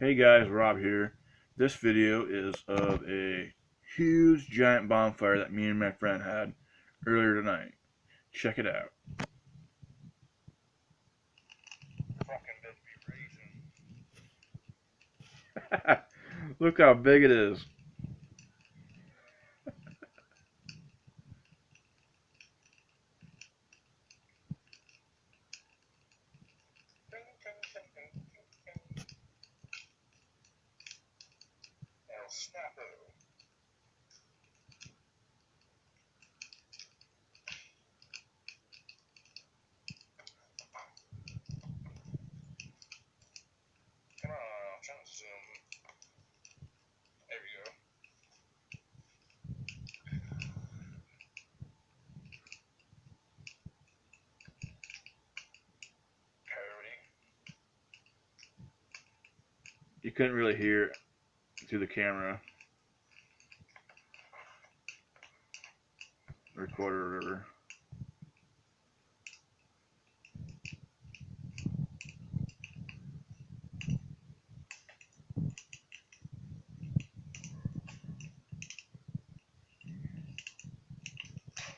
Hey guys, Rob here. This video is of a huge giant bonfire that me and my friend had earlier tonight. Check it out. Look how big it is. Come on, I'm trying to zoom. There we go. Parody. You couldn't really hear it through the camera, recorder, or whatever.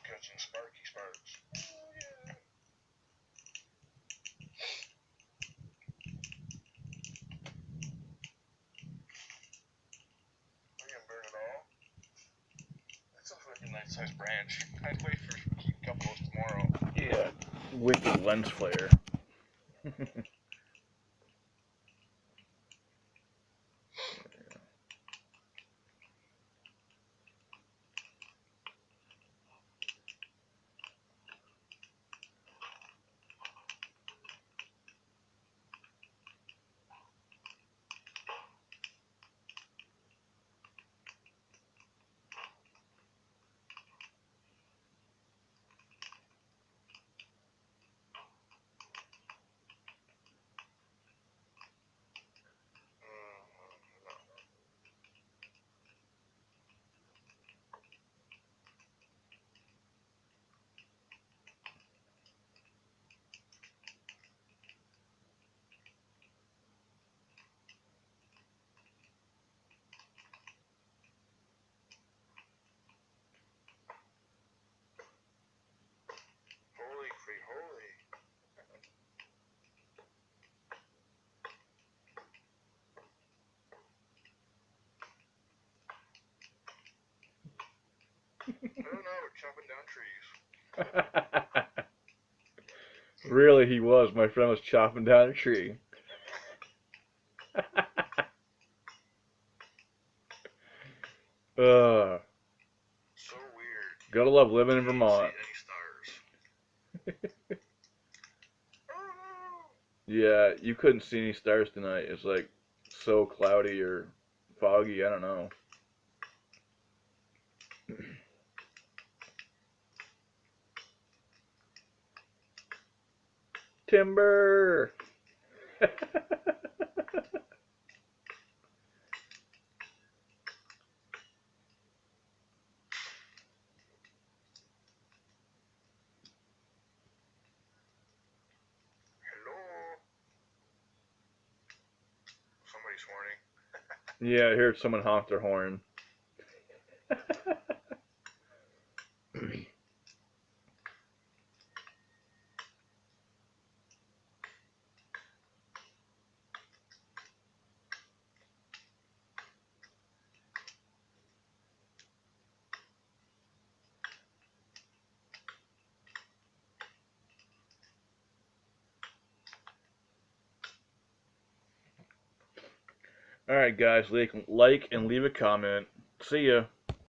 Catching sparky sparks. Oh, yeah. We're gonna burn it all. That's a fucking nice sized branch. I'd wait for a couple of tomorrow. Yeah, wicked lens flare. Holy free holy. Oh no, we're chopping down trees. Really, he was. My friend was chopping down a tree. uh, So weird. Gotta love living in Can't Vermont. see any stars. Oh Yeah, you couldn't see any stars tonight. It's like so cloudy or foggy. I don't know. Timber. hello. Somebody's horning. Yeah, I heard someone honk their horn. Alright, guys, like and leave a comment. See ya.